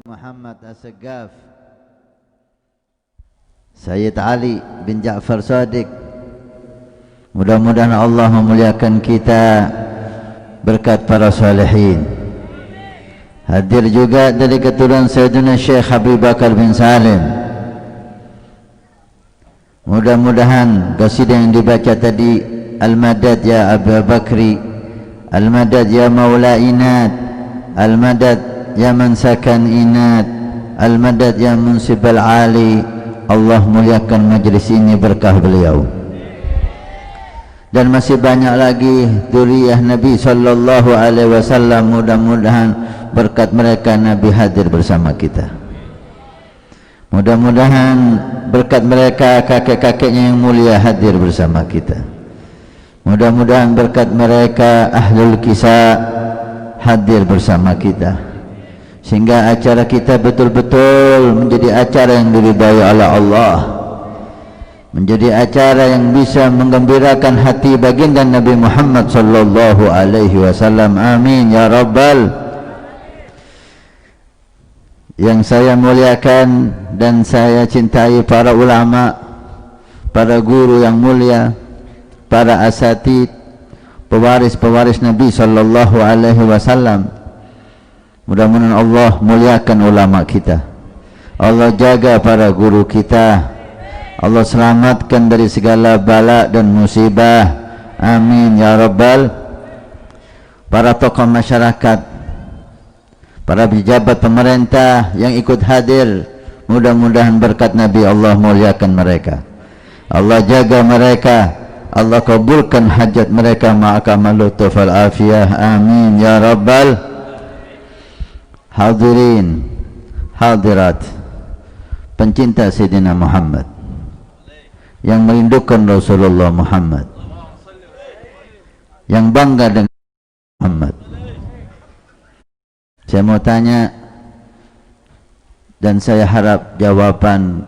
Muhammad As-Saggaf, Sayyid Ali bin Ja'far Shadiq. Mudah-mudahan Allah memuliakan kita berkat para salihin. Hadir juga dari keturunan Sayyidina Syekh Habib Bakar bin Salim. Mudah-mudahan qasidah yang dibaca tadi, Al-Madad ya Abu Bakri, Al-Madad ya Maula Inat, Al-Madad ya man sakan inat, Al-Madad ya Munsib al-Ali. Allah muliakan majlis ini berkah beliau. Dan masih banyak lagi dzurriyyah Nabi sallallahu alaihi wasallam. Mudah-mudahan berkat mereka Nabi hadir bersama kita. Mudah-mudahan berkat mereka kakek-kakeknya yang mulia hadir bersama kita. Mudah-mudahan berkat mereka Ahlul Kisah hadir bersama kita, sehingga acara kita betul-betul menjadi acara yang diridhai oleh Allah, menjadi acara yang bisa menggembirakan hati baginda Nabi Muhammad sallallahu alaihi wasallam. Amin ya rabbal. Yang saya muliakan dan saya cintai para ulama, para guru yang mulia, para asatid, pewaris-pewaris Nabi sallallahu alaihi wasallam. Mudah-mudahan Allah muliakan ulama kita, Allah jaga para guru kita, Allah selamatkan dari segala bala dan musibah. Amin ya rabbal. Para tokoh masyarakat, para pejabat pemerintah yang ikut hadir, mudah-mudahan berkat Nabi Allah muliakan mereka, Allah jaga mereka, Allah kabulkan hajat mereka ma'akamal lutuf wal afiyah. Amin ya rabbal. Hadirin, hadirat, pencinta Sayyidina Muhammad, yang merindukan Rasulullah Muhammad, yang bangga dengan Muhammad. Saya mau tanya, dan saya harap jawaban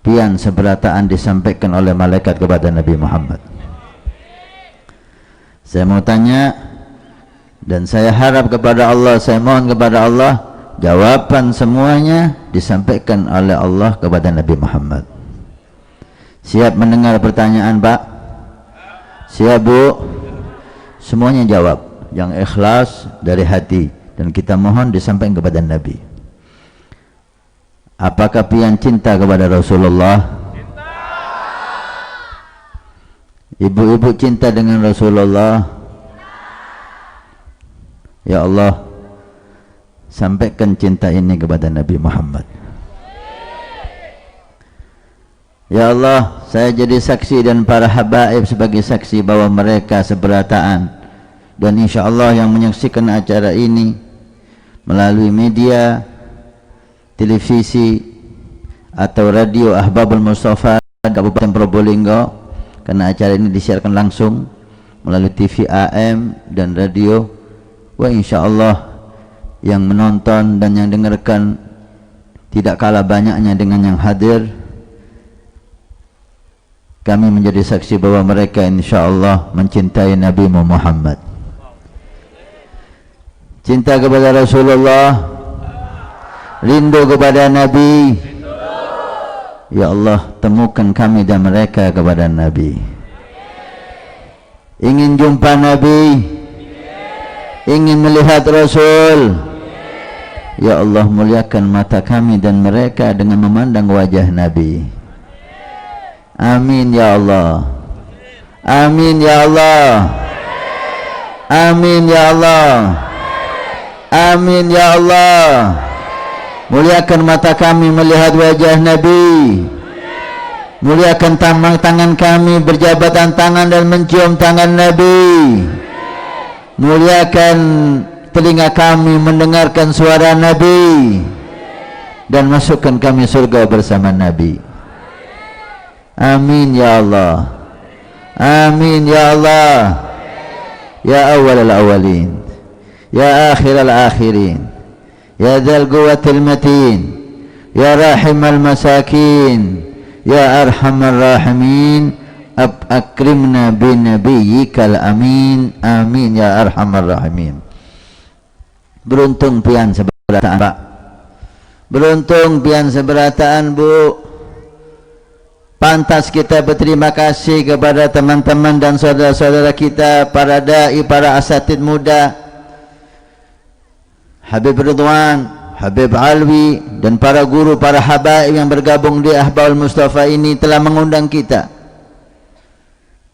pian seberataan disampaikan oleh malaikat kepada Nabi Muhammad. Saya mau tanya, dan saya harap kepada Allah, saya mohon kepada Allah, jawaban semuanya disampaikan oleh Allah kepada Nabi Muhammad. Siap mendengar pertanyaan, Pak? Siap, Bu? Semuanya jawab yang ikhlas dari hati, dan kita mohon disampaikan kepada Nabi. Apakah pian cinta kepada Rasulullah? Ibu-ibu cinta dengan Rasulullah? Ya Allah, sampaikan cinta ini kepada Nabi Muhammad. Ya Allah, saya jadi saksi dan para habaib sebagai saksi bahwa mereka seberataan, dan insya Allah yang menyaksikan acara ini melalui media, televisi atau radio Ahbabul Mustafa Kabupaten Probolinggo, karena acara ini disiarkan langsung melalui TV AM dan radio. Wah, insya Allah yang menonton dan yang dengarkan tidak kalah banyaknya dengan yang hadir. Kami menjadi saksi bahwa mereka insya Allah mencintai Nabi Muhammad, cinta kepada Rasulullah, rindu kepada Nabi. Ya Allah, temukan kami dan mereka kepada Nabi. Ingin jumpa Nabi, ingin melihat Rasul. Ya Allah, muliakan mata kami dan mereka dengan memandang wajah Nabi. Amin ya Allah. Amin ya Allah. Amin ya Allah. Amin ya Allah. Muliakan mata kami melihat wajah Nabi. Muliakan tangan kami berjabatan tangan dan mencium tangan Nabi. Muliakan telinga kami mendengarkan suara Nabi, dan masukkan kami surga bersama Nabi. Amin ya Allah. Amin ya Allah. Ya awal al-awalin, ya akhir al-akhirin, ya dzal quwwatil matin, ya rahim al-masakin, ya arhamar rahimin. Akrimna bin nabiyyikal amin. Amin ya arhamar rahimin. Beruntung pian seberataan, Pak, Beruntung pian seberataan Bu. Pantas kita berterima kasih kepada teman-teman dan saudara-saudara kita, para da'i, para asatid muda, Habib Ridwan, Habib Alwi, dan para guru, para habaib yang bergabung di Ahbabul Mustafa ini telah mengundang kita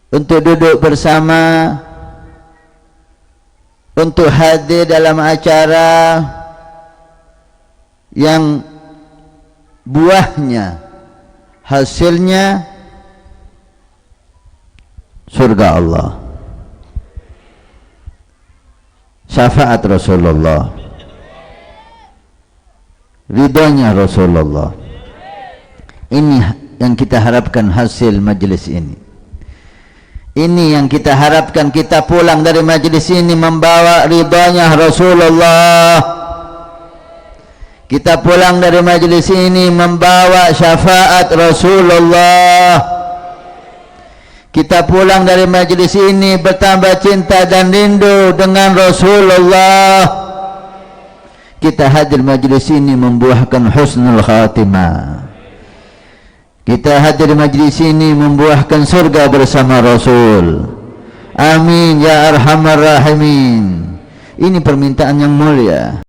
untuk duduk bersama, untuk hadir dalam acara yang buahnya, hasilnya surga Allah, syafaat Rasulullah, ridhonya Rasulullah. Ini yang kita harapkan hasil majlis ini. Ini yang kita harapkan, kita pulang dari majlis ini membawa ridhonya Rasulullah. Kita pulang dari majlis ini membawa syafaat Rasulullah. Kita pulang dari majlis ini bertambah cinta dan rindu dengan Rasulullah. Kita hadir majlis ini membuahkan husnul khatimah. Kita hadir majlis ini membuahkan surga bersama Rasul. Amin ya arhamar rahimin. Ini permintaan yang mulia.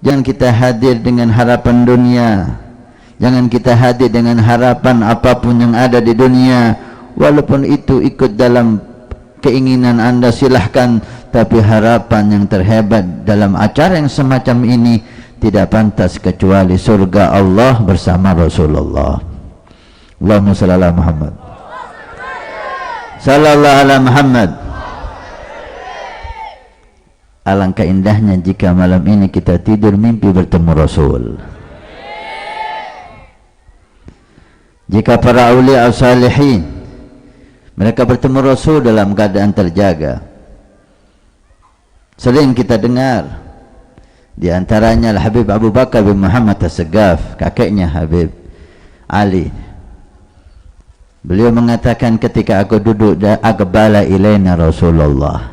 Jangan kita hadir dengan harapan dunia. Jangan kita hadir dengan harapan apapun yang ada di dunia. Walaupun itu ikut dalam keinginan Anda, silahkan. Tapi harapan yang terhebat dalam acara yang semacam ini tidak pantas kecuali surga Allah bersama Rasulullah. Allahumma salli ala Muhammad. Sallallahu ala Muhammad. Alangkah indahnya jika malam ini kita tidur mimpi bertemu Rasul. Jika para awliya salihin mereka bertemu Rasul dalam keadaan terjaga. Sering kita dengar, di antaranya Habib Abu Bakar bin Muhammad As-Segaf, kakeknya Habib Ali. Beliau mengatakan, ketika aku duduk aqbala ilaina Rasulullah,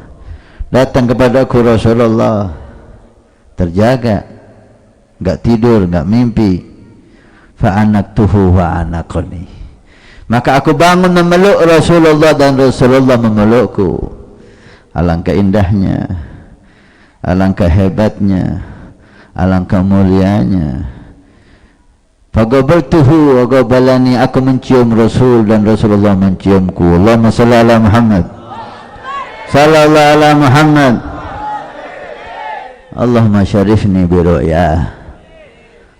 datang kepadaku Rasulullah, terjaga, enggak tidur, enggak mimpi. Fa'anaktuhu wa anaqani, maka aku bangun memeluk Rasulullah dan Rasulullah memelukku. Alangkah indahnya, alangkah hebatnya, alangkah mulianya. Faqabaltuhu wa qabalani, aku mencium Rasul dan Rasulullah menciumku. Allahumma salli ala Muhammad. Sallallahu ala Muhammad. Allahumma syarifni bi ru'yah.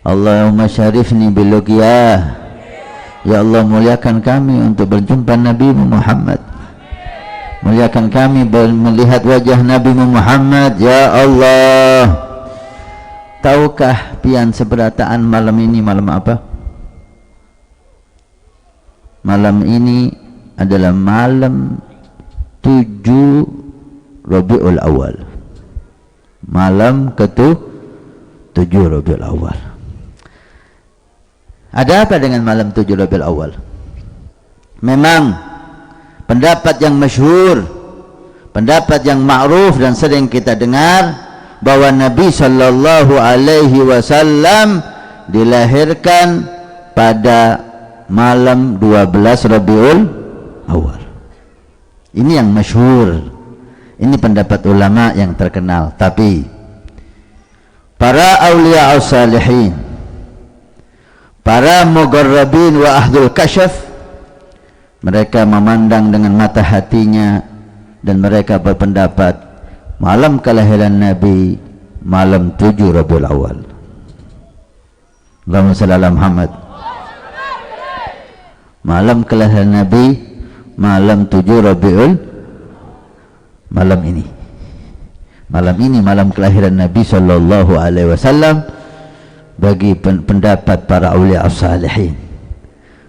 Allahumma syarifni bi luqyah. Ya Allah, muliakan kami untuk berjumpa Nabi Muhammad. Muliakan kami melihat wajah Nabi Muhammad. Ya Allah. Tahukah pian seberataan malam ini malam apa? Malam ini adalah malam 7 Rabiul Awal. Malam ke-7 Rabiul Awal. Ada apa dengan malam 7 Rabiul Awal? Memang pendapat yang masyhur, pendapat yang ma'ruf dan sering kita dengar, bahwa Nabi sallallahu alaihi wasallam dilahirkan pada malam 12 Rabiul Awal. Ini yang masyhur, ini pendapat ulama yang terkenal. Tapi para awliya as-salihin, para mugarrabin wa ahlul kasyaf, mereka memandang dengan mata hatinya dan mereka berpendapat malam kelahiran Nabi malam 7 Rabiul Awal. Allahumma salli ala Muhammad. Malam kelahiran Nabi malam 7 Rabiul, malam ini. Malam ini malam kelahiran Nabi sallallahu alaihi wasallam bagi pendapat para aulia as-salihin.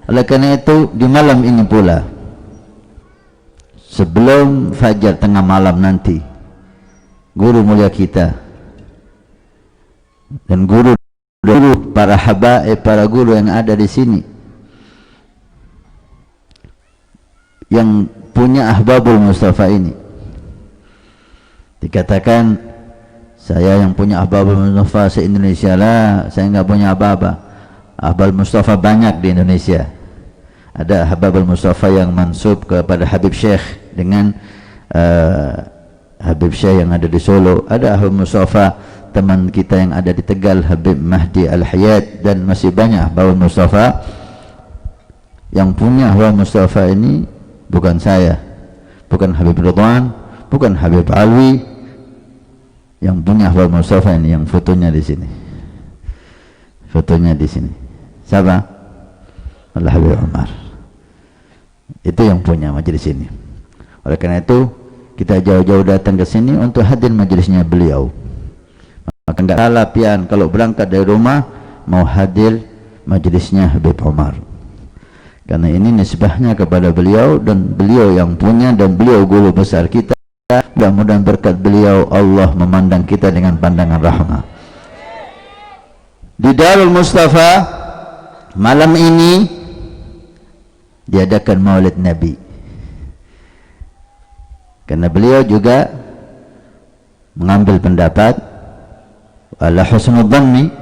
Oleh karena itu di malam ini pula, sebelum fajar tengah malam nanti, guru mulia kita dan guru para habaib, para guru yang ada di sini yang punya Ahbabul Mustafa ini, dikatakan Saya yang punya Ahbabul Mustafa se-Indonesia lah, saya nggak punya apa-apa. Ahbabul Mustafa banyak di Indonesia. Ada Ahbabul Mustafa yang mansub kepada Habib Syekh dengan Habib Syekh yang ada di Solo. Ada Ahbabul Mustafa teman kita yang ada di Tegal, Habib Mahdi Al-Hayat, dan masih banyak Ahbabul Mustafa. Yang punya Ahbabul Mustafa ini bukan saya, bukan Habib Ridwan, bukan Habib Alwi. Yang punya Ahbabul Mustafa ini, yang fotonya di sini. Fotonya di sini. Siapa? Allah Habib Umar. Itu yang punya majelis ini. Oleh karena itu, kita jauh-jauh datang ke sini untuk hadir majelisnya beliau. Maka enggak salah pian kalau berangkat dari rumah mau hadir majelisnya Habib Umar. Karena ini nisbahnya kepada beliau, dan beliau yang punya, dan beliau guru besar kita. Mudah-mudahan berkat beliau Allah memandang kita dengan pandangan rahmah. Di Darul Mustafa malam ini diadakan Maulid Nabi, karena beliau juga mengambil pendapat ala husnul dhanni,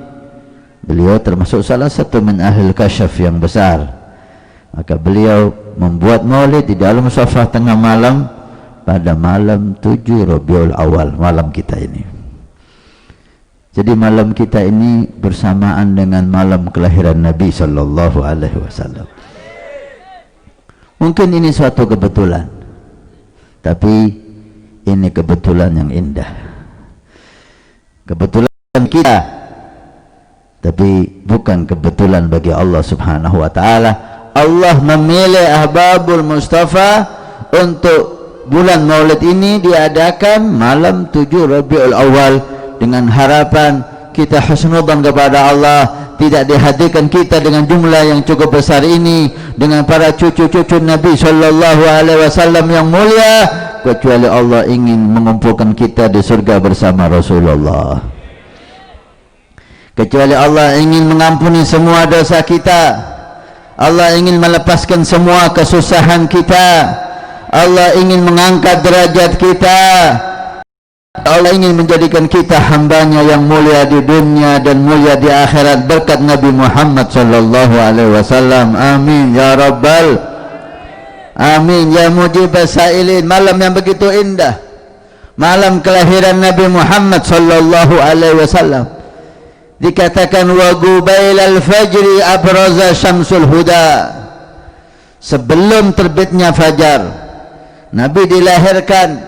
beliau termasuk salah satu min ahlil kasyaf yang besar. Maka beliau membuat maulid di Darul Mustafa tengah malam, pada malam 7 Rabiul Awal, malam kita ini. Jadi malam kita ini bersamaan dengan malam kelahiran Nabi sallallahu alaihi wasallam. Mungkin ini suatu kebetulan, tapi ini kebetulan yang indah. Kebetulan kita, tapi bukan kebetulan bagi Allah Subhanahu wa taala. Allah memilih Ahbabul Mustafa untuk bulan Maulid ini diadakan malam 7 Rabiul Awal, dengan harapan kita husnudzan kepada Allah, tidak dihadirkan kita dengan jumlah yang cukup besar ini dengan para cucu-cucu Nabi sallallahu alaihi wasallam yang mulia, kecuali Allah ingin mengumpulkan kita di surga bersama Rasulullah. Kecuali Allah ingin mengampuni semua dosa kita, Allah ingin melepaskan semua kesusahan kita, Allah ingin mengangkat derajat kita, Allah ingin menjadikan kita hambanya yang mulia di dunia dan mulia di akhirat berkat Nabi Muhammad sallallahu alaihi wasallam. Amin ya rabbal amin ya mujibas sailin. Malam yang begitu indah, malam kelahiran Nabi Muhammad sallallahu alaihi wasallam. Dikatakan wa gubailal fajri abraza syamsul huda, sebelum terbitnya fajar Nabi dilahirkan,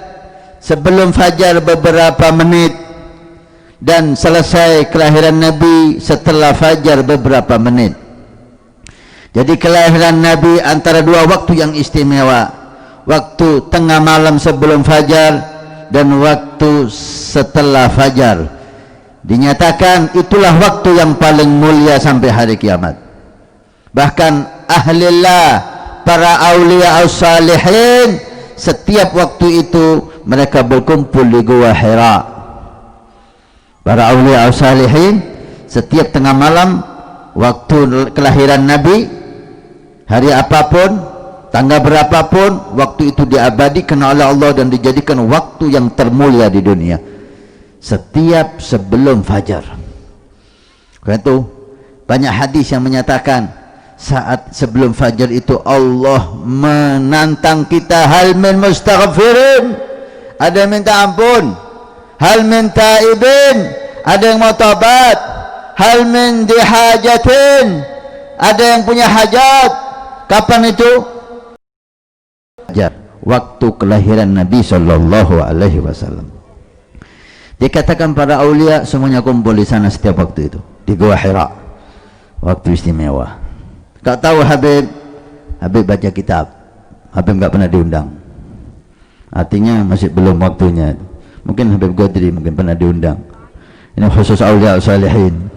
sebelum fajar beberapa menit, dan selesai kelahiran Nabi setelah fajar beberapa menit. Jadi kelahiran Nabi antara dua waktu yang istimewa, waktu tengah malam sebelum fajar dan waktu setelah fajar. Dinyatakan itulah waktu yang paling mulia sampai hari kiamat. Bahkan ahlillah, para awliya as-salihin, setiap waktu itu mereka berkumpul di Gua Hira. Para awliya as-salihin setiap tengah malam waktu kelahiran Nabi, hari apapun, tanggal berapapun, waktu itu diabadikan oleh Allah dan dijadikan waktu yang termulia di dunia, setiap sebelum fajar. Karena itu banyak hadis yang menyatakan saat sebelum fajar itu Allah menantang kita, hal min mustaghfirin, ada yang minta ampun, hal min taibin, ada yang mau tobat, hal min dihajatin, ada yang punya hajat. Kapan itu? Waktu kelahiran Nabi sallallahu alaihi wasallam. Dikatakan para aulia semuanya kumpul di sana setiap waktu itu di Gua Hira, waktu istimewa. Gak tahu Habib baca kitab, Habib gak pernah diundang, artinya masih belum waktunya. Mungkin Habib Godri mungkin pernah diundang, ini khusus awliya salihin.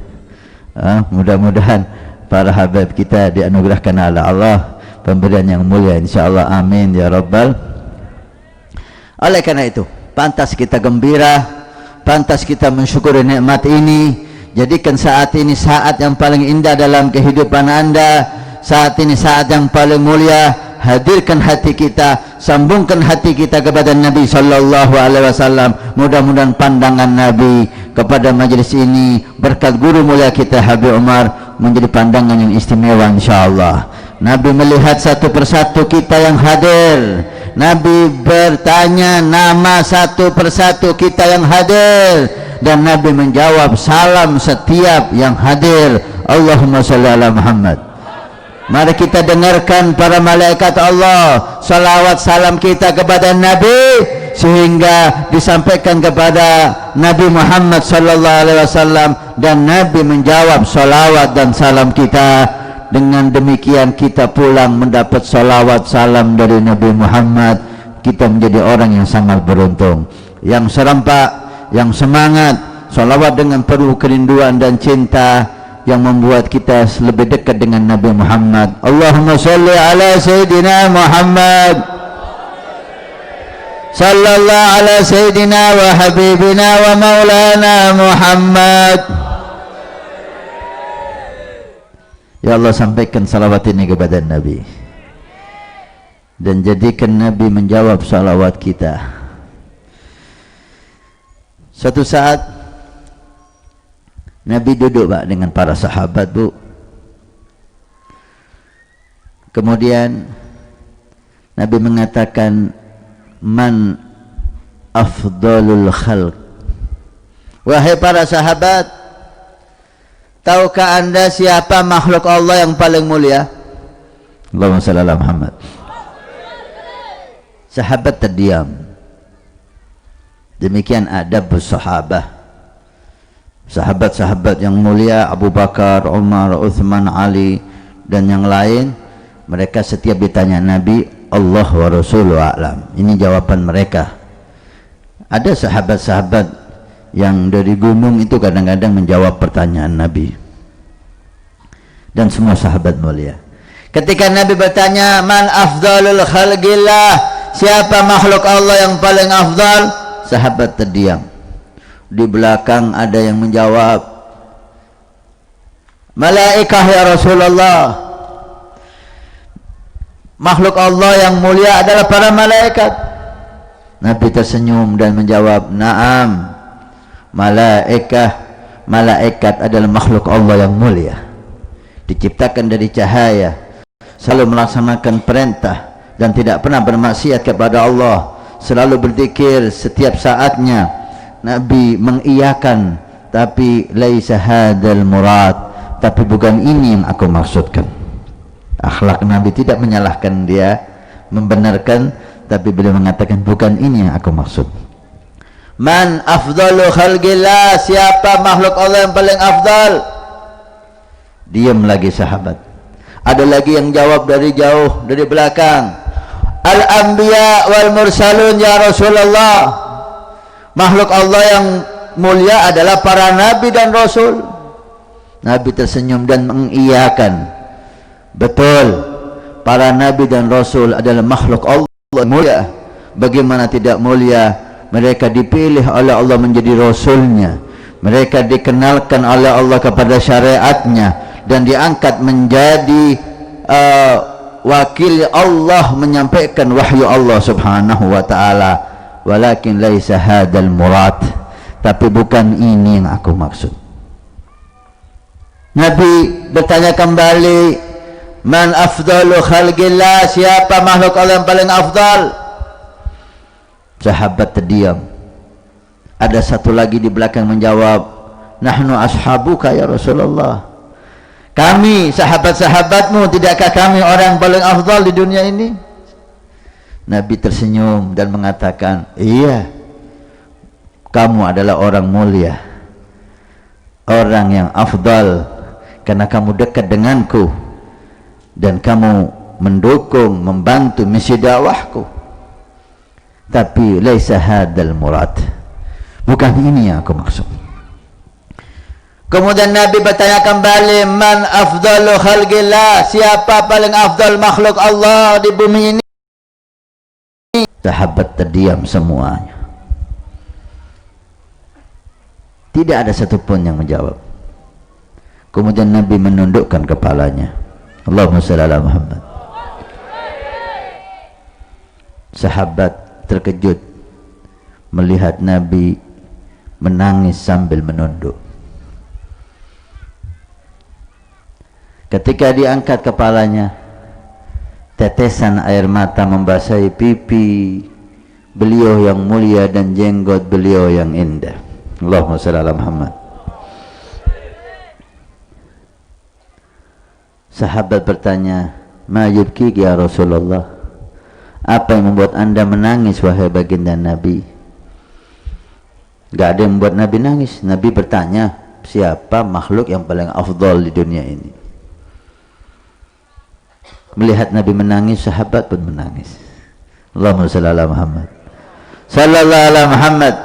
Mudah-mudahan para Habib kita dianugerahkan oleh Allah pemberian yang mulia insyaallah, amin ya rabbal. Oleh karena itu pantas kita gembira, pantas kita mensyukuri nikmat ini. Jadikan saat ini saat yang paling indah dalam kehidupan Anda, saat ini saat yang paling mulia, hadirkan hati kita, sambungkan hati kita kepada Nabi sallallahu alaihi wasallam. Mudah-mudahan pandangan Nabi kepada majelis ini berkat guru mulia kita Habib Umar menjadi pandangan yang istimewa insyaallah. Nabi melihat satu persatu kita yang hadir. Nabi bertanya nama satu persatu kita yang hadir, dan Nabi menjawab salam setiap yang hadir. Allahumma shalli ala Muhammad. Mari kita dengarkan para malaikat Allah salawat salam kita kepada Nabi, sehingga disampaikan kepada Nabi Muhammad sallallahu alaihi wasallam, dan Nabi menjawab salawat dan salam kita. Dengan demikian kita pulang mendapat salawat salam dari Nabi Muhammad. Kita menjadi orang yang sangat beruntung, yang serempak, yang semangat. Salawat dengan penuh kerinduan dan cinta yang membuat kita lebih dekat dengan Nabi Muhammad. Allahumma salli ala Sayyidina Muhammad sallallahu ala Sayyidina wa Habibina wa Maulana Muhammad. Ya Allah, sampaikan salawat ini kepada Nabi, dan jadikan Nabi menjawab salawat kita. Suatu saat Nabi duduk Pak dengan para sahabat Bu. Kemudian Nabi mengatakan, man afdalul khalq. Wahai para sahabat, tahukah anda siapa makhluk Allah yang paling mulia? Allahumma shalli ala Muhammad. Sahabat terdiam. Demikian adab sahabat. Sahabat-sahabat yang mulia Abu Bakar, Umar, Uthman, Ali dan yang lain, mereka setiap ditanya Nabi, Allah wa Rasuluhu a'lam. Ini jawaban mereka. Ada sahabat-sahabat yang dari gunung itu kadang-kadang menjawab pertanyaan Nabi, dan semua sahabat mulia. Ketika Nabi bertanya, man afdalul khalqillah, siapa makhluk Allah yang paling afdal, sahabat terdiam. Di belakang ada yang menjawab, malaikah ya Rasulullah. Makhluk Allah yang mulia adalah para malaikat. Nabi tersenyum dan menjawab, naam, malaikat adalah makhluk Allah yang mulia, diciptakan dari cahaya, selalu melaksanakan perintah dan tidak pernah bermaksiat kepada Allah, selalu berzikir setiap saatnya. Nabi mengiyakan, tapi laisa hadzal murad, tapi bukan ini yang aku maksudkan. Akhlak Nabi tidak menyalahkan dia, membenarkan, tapi beliau mengatakan bukan ini yang aku maksud. Man afdalu khalqillah, siapa makhluk Allah yang paling afdal? Diam lagi sahabat. Ada lagi yang jawab dari jauh, dari belakang, al-anbiya wal mursalun ya Rasulullah. Makhluk Allah yang mulia adalah para nabi dan rasul. Nabi tersenyum dan mengiyakan, betul, para nabi dan rasul adalah makhluk Allah mulia. Bagaimana tidak mulia? Mereka dipilih oleh Allah menjadi rasulnya, mereka dikenalkan oleh Allah kepada syariatnya, dan diangkat menjadi wakil Allah menyampaikan wahyu Allah subhanahu wa ta'ala. Walakin laisa hadzal murad, tapi bukan ini yang aku maksud. Nabi bertanya kembali, man afdalu khalqillah, siapa makhluk Allah yang paling afdal? Sahabat terdiam. Ada satu lagi di belakang menjawab, nahnu ashabuka ya Rasulullah. Kami sahabat-sahabatmu, tidakkah kami orang yang paling afdal di dunia ini? Nabi tersenyum dan mengatakan, iya, kamu adalah orang mulia, orang yang afdal, karena kamu dekat denganku dan kamu mendukung, membantu misi dakwahku. Tapi laisa hadzal murad, bukan ini yang aku maksud. Kemudian Nabi bertanya kembali, man afdalu khalqillah, siapa paling afdal makhluk Allah di bumi ini? Sahabat terdiam semuanya. Tidak ada satupun yang menjawab. Kemudian Nabi menundukkan kepalanya. Allahumma shalli ala Muhammad. sahabat terkejut melihat Nabi menangis sambil menunduk. Ketika diangkat kepalanya, tetesan air mata membasahi pipi beliau yang mulia dan jenggot beliau yang indah. Allahumma shalli ala Muhammad. Sahabat bertanya, "Ma yubkik ya Rasulullah?" Apa yang membuat anda menangis wahai baginda Nabi? Gak ada yang membuat Nabi nangis. Nabi bertanya, siapa makhluk yang paling afdal di dunia ini? Melihat Nabi menangis, sahabat pun menangis. Allahumma shalli ala Muhammad. Sallallahu ala Muhammad.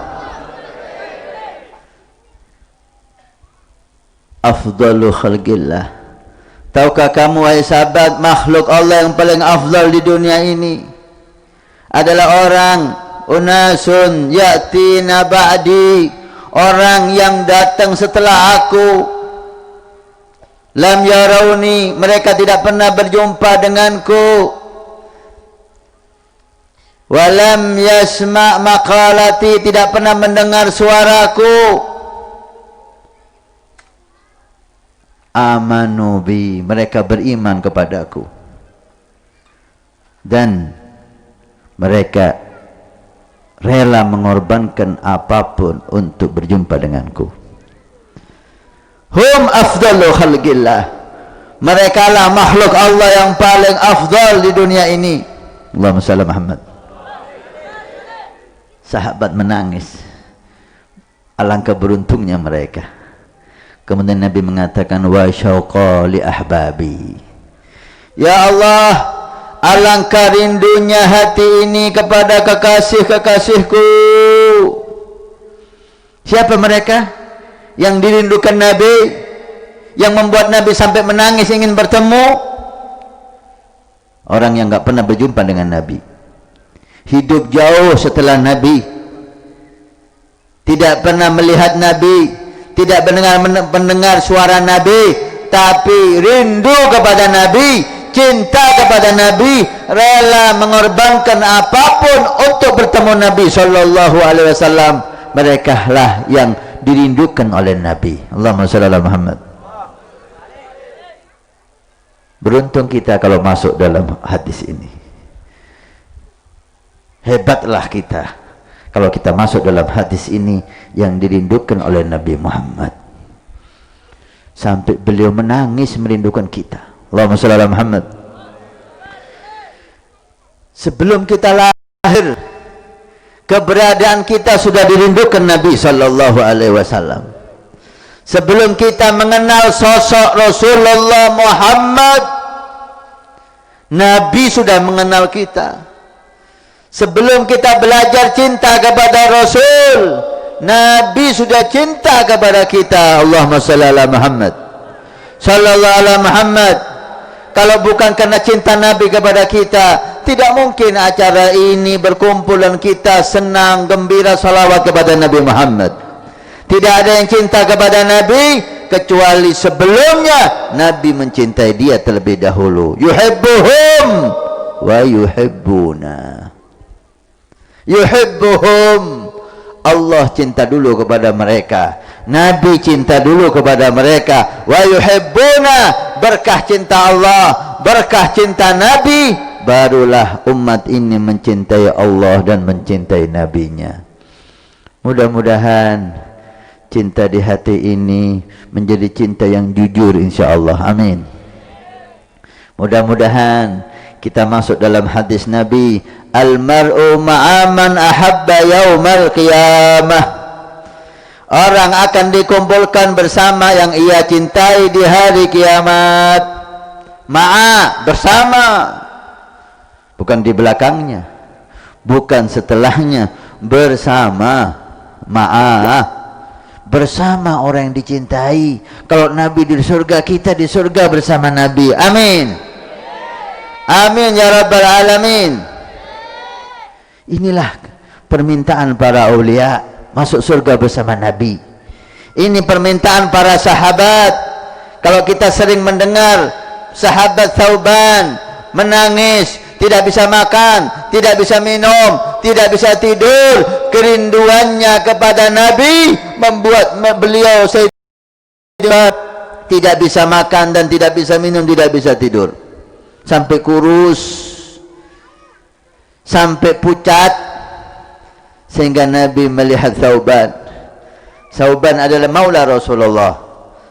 Afdalu khalqillah. Tahukah kamu wahai sahabat, makhluk Allah yang paling afdal di dunia ini adalah orang unasun ya'tina ba'di, orang yang datang setelah aku. Lam yarawni, mereka tidak pernah berjumpa denganku. Walam yasma' maqalati, tidak pernah mendengar suaraku. Amanu bi, mereka beriman kepadaku. Dan mereka rela mengorbankan apapun untuk berjumpa denganku. Hum afdalu khalqillah, mereka lah makhluk Allah yang paling afdal di dunia ini. Allahumma shalli Muhammad. Sahabat menangis, alangkah beruntungnya mereka. Kemudian Nabi mengatakan, wa syauqa li ahbabi, ya Allah, alangkah rindunya hati ini kepada kekasih-kekasihku. Siapa mereka yang dirindukan Nabi, yang membuat Nabi sampai menangis ingin bertemu? Orang yang gak pernah berjumpa dengan Nabi, hidup jauh setelah Nabi, tidak pernah melihat Nabi, tidak mendengar suara Nabi, tapi rindu kepada Nabi, cinta kepada Nabi, rela mengorbankan apapun untuk bertemu Nabi sallallahu alaihi wasallam. Mereka lah yang dirindukan oleh Nabi. Allahumma shalli ala Muhammad. Beruntung kita kalau masuk dalam hadis ini. Hebatlah kita kalau kita masuk dalam hadis ini yang dirindukan oleh Nabi Muhammad. Sampai beliau menangis merindukan kita. Allahumma shalli ala Muhammad. Sebelum kita lahir, keberadaan kita sudah dirindukan Nabi sallallahu alaihi wasallam. Sebelum kita mengenal sosok Rasulullah Muhammad, Nabi sudah mengenal kita. Sebelum kita belajar cinta kepada Rasul, Nabi sudah cinta kepada kita. Allahumma shalli ala Muhammad. Sallallahu ala Muhammad. Kalau bukan karena cinta Nabi kepada kita, tidak mungkin acara ini berkumpul dan kita senang, gembira, salawat kepada Nabi Muhammad. Tidak ada yang cinta kepada Nabi kecuali sebelumnya Nabi mencintai dia terlebih dahulu. Yuhibbuhum wa yuhibbuna. Yuhibbuhum, Allah cinta dulu kepada mereka, Nabi cinta dulu kepada mereka. Wa yuhibbuna, berkah cinta Allah, berkah cinta Nabi, barulah umat ini mencintai Allah dan mencintai Nabinya. Mudah-mudahan cinta di hati ini menjadi cinta yang jujur, insyaallah. Amin. Mudah-mudahan kita masuk dalam hadis Nabi, al-mar'u ma'aman ahabba yaumal qiyamah. Orang akan dikumpulkan bersama yang ia cintai di hari kiamat. Ma'a, bersama, bukan di belakangnya, bukan setelahnya, bersama. Ma'a, bersama orang yang dicintai. Kalau Nabi di surga, kita di surga bersama Nabi. Amin. Amin ya rabbal alamin. Inilah permintaan para aulia, masuk surga bersama Nabi. Ini permintaan para sahabat. Kalau kita sering mendengar sahabat Thauban menangis tidak bisa makan, tidak bisa minum, tidak bisa tidur. Kerinduannya kepada Nabi membuat beliau tidak bisa makan dan tidak bisa minum, tidak bisa tidur, sampai kurus, sampai pucat, sehingga Nabi melihat Thauban. Thauban adalah maula Rasulullah.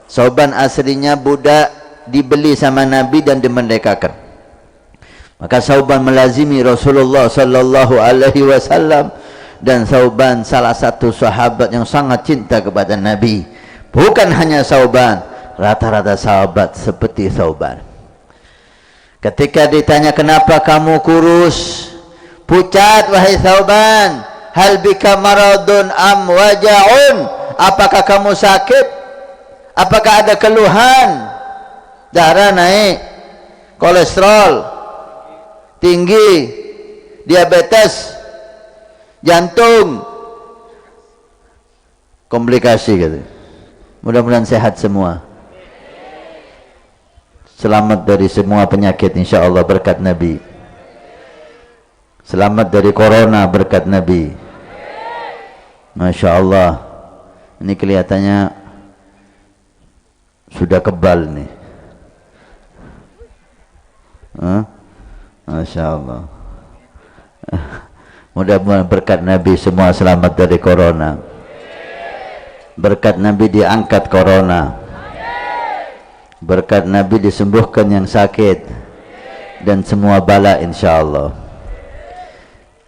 Thauban aslinya budak, dibeli sama Nabi dan dimerdekakan. Maka Thauban melazimi Rasulullah sallallahu alaihi wasallam, dan Thauban salah satu sahabat yang sangat cinta kepada Nabi. Bukan hanya Thauban, rata-rata sahabat seperti Thauban. Ketika ditanya, kenapa kamu kurus, pucat wahai Thauban? Hal bika maradun am waja'un? Apakah kamu sakit? Apakah ada keluhan? Darah naik, kolesterol tinggi, diabetes, jantung, komplikasi gitu. Mudah-mudahan sehat semua, selamat dari semua penyakit insyaallah berkat Nabi. Selamat dari corona berkat Nabi. Masya Allah, ini kelihatannya sudah kebal nih. Masya Allah. Mudah-mudahan berkat Nabi semua selamat dari corona. Berkat Nabi diangkat corona. Berkat Nabi disembuhkan yang sakit dan semua bala insyaallah.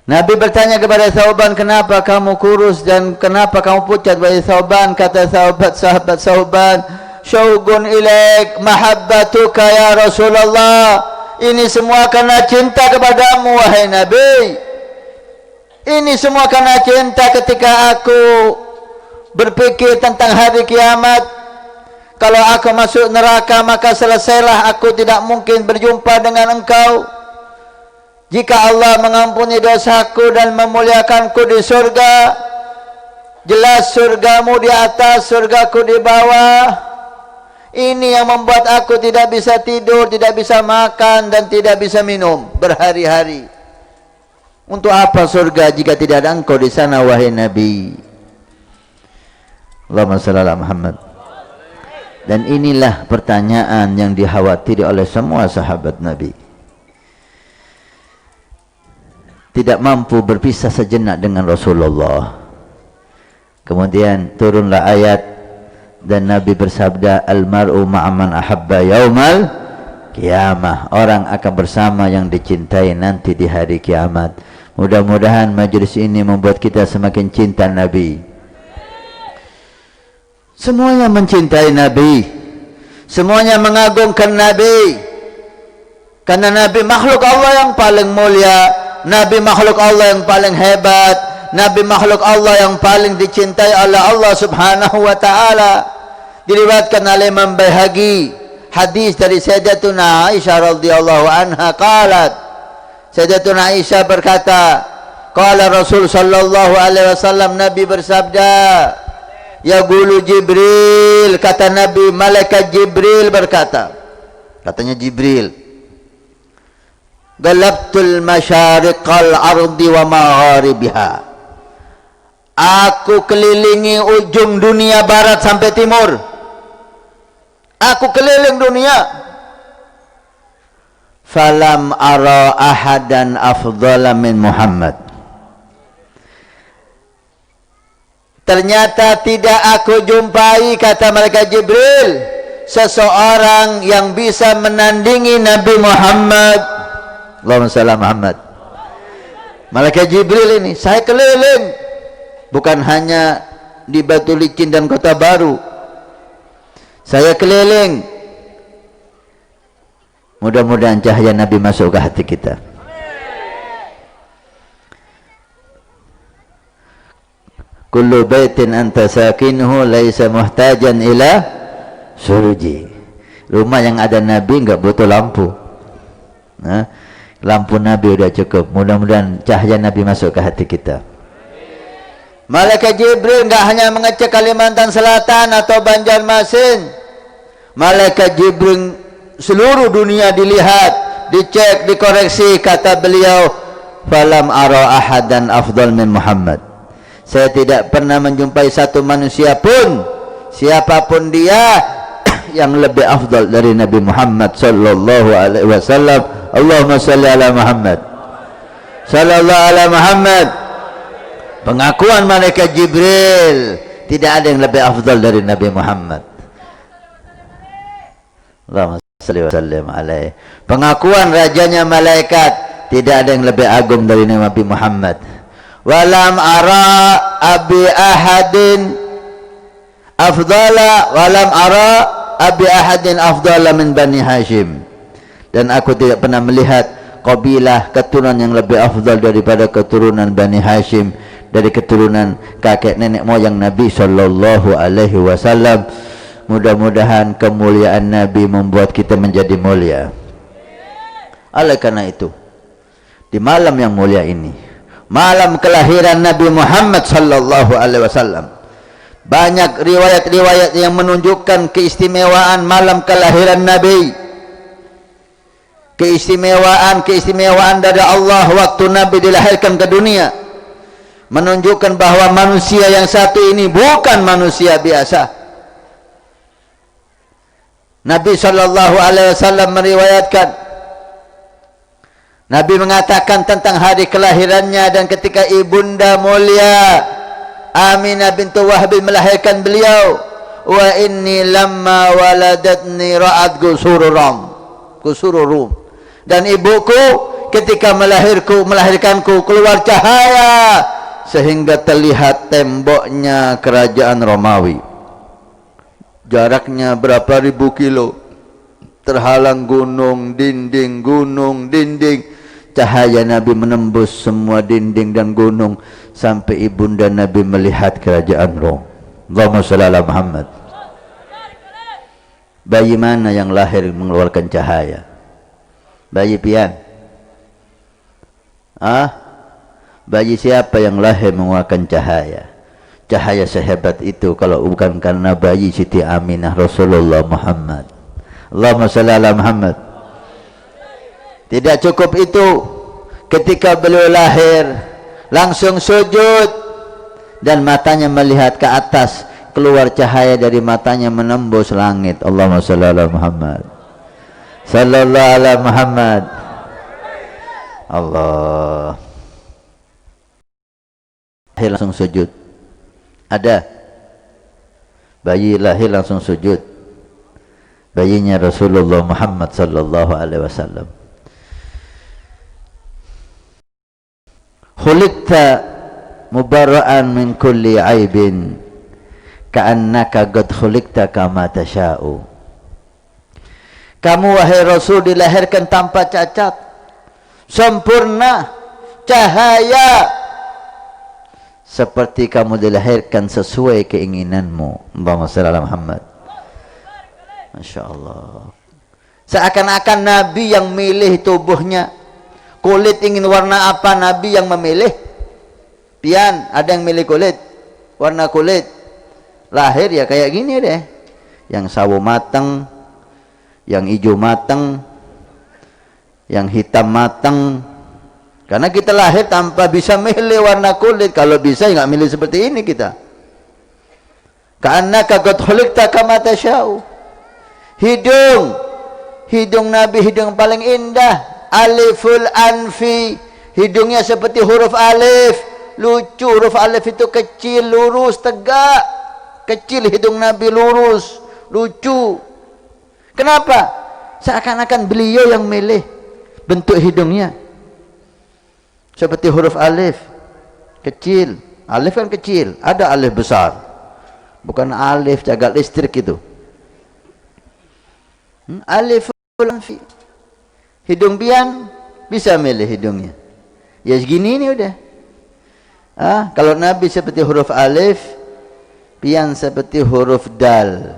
Nabi bertanya kepada Thauban, kenapa kamu kurus dan kenapa kamu pucat wahai Thauban? Kata sahabat Thauban, syauqun ilaik mahabbatuka ya Rasulullah. Ini semua karena cinta kepadamu wahai Nabi. Ini semua karena cinta. Ketika aku berpikir tentang hari kiamat, kalau aku masuk neraka maka selesailah, aku tidak mungkin berjumpa dengan engkau. Jika Allah mengampuni dosaku dan memuliakanku di surga, jelas surgamu di atas, surgaku di bawah. Ini yang membuat aku tidak bisa tidur, tidak bisa makan dan tidak bisa minum berhari-hari. Untuk apa surga jika tidak ada engkau di sana wahai Nabi? Allahumma shalli ala Muhammad. Dan inilah pertanyaan yang dikhawatiri oleh semua sahabat Nabi. Tidak mampu berpisah sejenak dengan Rasulullah. Kemudian turunlah ayat dan Nabi bersabda, al-mar'u ma'aman ahabba yaumal kiamah. Orang akan bersama yang dicintai nanti di hari kiamat. Mudah-mudahan majelis ini membuat kita semakin cinta Nabi. Semuanya mencintai Nabi, semuanya mengagungkan Nabi, karena Nabi makhluk Allah yang paling mulia, Nabi makhluk Allah yang paling hebat, Nabi makhluk Allah yang paling dicintai oleh Allah subhanahu wa ta'ala. Diriwayatkan oleh Imam Baihaqi hadis dari Sayyidatuna Aisyah radhiyallahu anha qalat, Sayyidatuna Aisyah berkata, qala Rasul sallallahu alaihi wasallam, Nabi bersabda, ya gulu Jibril, kata Nabi, malaikat Jibril berkata, katanya Jibril, galabtul masyariqal ardi wa magharibiha, aku kelilingi ujung dunia barat sampai timur, aku keliling dunia, falam ara ahadan afdhala min Muhammad, ternyata tidak aku jumpai, kata malaikat Jibril, seseorang yang bisa menandingi Nabi Muhammad. Allahumma shalli ala Muhammad. Malaikat Jibril ini, saya keliling, bukan hanya di Batu Licin dan Kota Baru, saya keliling. Mudah-mudahan cahaya Nabi masuk ke hati kita. Kullu baitin anta sakinuhu laisa muhtajan ila suruji. Rumah yang ada Nabi enggak butuh lampu. Nah, lampu Nabi udah cukup. Mudah-mudahan cahaya Nabi masuk ke hati kita. Malaikat Jibril enggak hanya mengecek Kalimantan Selatan atau Banjarmasin. Malaikat Jibril seluruh dunia dilihat, dicek, dikoreksi, kata beliau, falam ara ahadan afdal min Muhammad. Saya tidak pernah menjumpai satu manusia pun, siapapun dia, yang lebih afdal dari Nabi Muhammad sallallahu alaihi wasallam. Allahumma salli ala Muhammad sallallahu ala Muhammad. Pengakuan malaikat Jibril, tidak ada yang lebih afdal dari Nabi Muhammad. Allahumma salli wa sallim alaihi. Pengakuan rajanya malaikat, tidak ada yang lebih agung dari Nabi Muhammad. Walam ara abi ahadin afdala, walam ara abi ahadin afdala min Bani Hashim. Dan aku tidak pernah melihat kabilah keturunan yang lebih afdal daripada keturunan Bani Hashim, dari keturunan kakek nenek moyang Nabi sallallahu alaihi wasallam. Mudah-mudahan kemuliaan Nabi membuat kita menjadi mulia. Oleh karena itu, di malam yang mulia ini, malam kelahiran Nabi Muhammad sallallahu alaihi wasallam, banyak riwayat-riwayat yang menunjukkan keistimewaan malam kelahiran Nabi. Keistimewaan dari Allah waktu Nabi dilahirkan ke dunia, menunjukkan bahwa manusia yang satu ini bukan manusia biasa. Nabi sallallahu alaihi wasallam meriwayatkan, Nabi mengatakan tentang hari kelahirannya, dan ketika ibunda mulia Aminah bintu Wahb melahirkan beliau, wa inni lamma waladatni ra'at qusur Rum, dan ibuku ketika melahirkanku keluar cahaya sehingga terlihat temboknya kerajaan Romawi. Jaraknya berapa ribu kilo, terhalang gunung, dinding, cahaya Nabi menembus semua dinding dan gunung sampai ibunda Nabi melihat kerajaan Rom. Allahumma shalli ala Muhammad. Bayi mana yang lahir mengeluarkan cahaya? Bayi pian? Bayi siapa yang lahir mengeluarkan cahaya? Cahaya sehebat itu kalau bukan karena bayi Siti Aminah Rasulullah Muhammad. Allahumma shalli ala Muhammad. Tidak cukup itu, ketika beliau lahir langsung sujud dan matanya melihat ke atas, keluar cahaya dari matanya menembus langit. Allahumma shalli ala Muhammad sallallahu ala Muhammad. Allah. Langsung sujud. Ada bayi lahir langsung sujud, bayinya Rasulullah Muhammad sallallahu alaihi wasallam. Khuliqta mubarra'an min kulli aibin ka'annaka qad khuliqta kama tasha'u. Kamu wahai Rasul dilahirkan tanpa cacat, sempurna, cahaya, seperti kamu dilahirkan sesuai keinginanmu. Allahumma shalli ala Muhammad. Masya Allah. Seakan-akan Nabi yang milih tubuhnya. Kulit ingin warna apa, Nabi yang memilih. Pian, ada yang milih kulit, warna kulit. Lahir ya kayak gini deh, yang sawo mateng, yang hijau mateng, yang hitam mateng. Karena kita lahir tanpa bisa milih warna kulit. Kalau bisa ya nggak milih seperti ini kita. Ka'annaka qad khuliqta kama tasha'u. Hidung Nabi hidung paling indah. Aliful anfi, hidungnya seperti huruf alif. Lucu, huruf alif itu kecil, lurus, tegak. Kecil hidung Nabi, lurus, lucu. Kenapa? Seakan-akan beliau yang milih bentuk hidungnya. Seperti huruf alif, kecil. Alif kan kecil, ada alif besar, bukan alif jaga listrik itu. Alif anfi. Hidung pian bisa milih hidungnya, ya segini ini udah. Kalau Nabi seperti huruf alif, pian seperti huruf dal.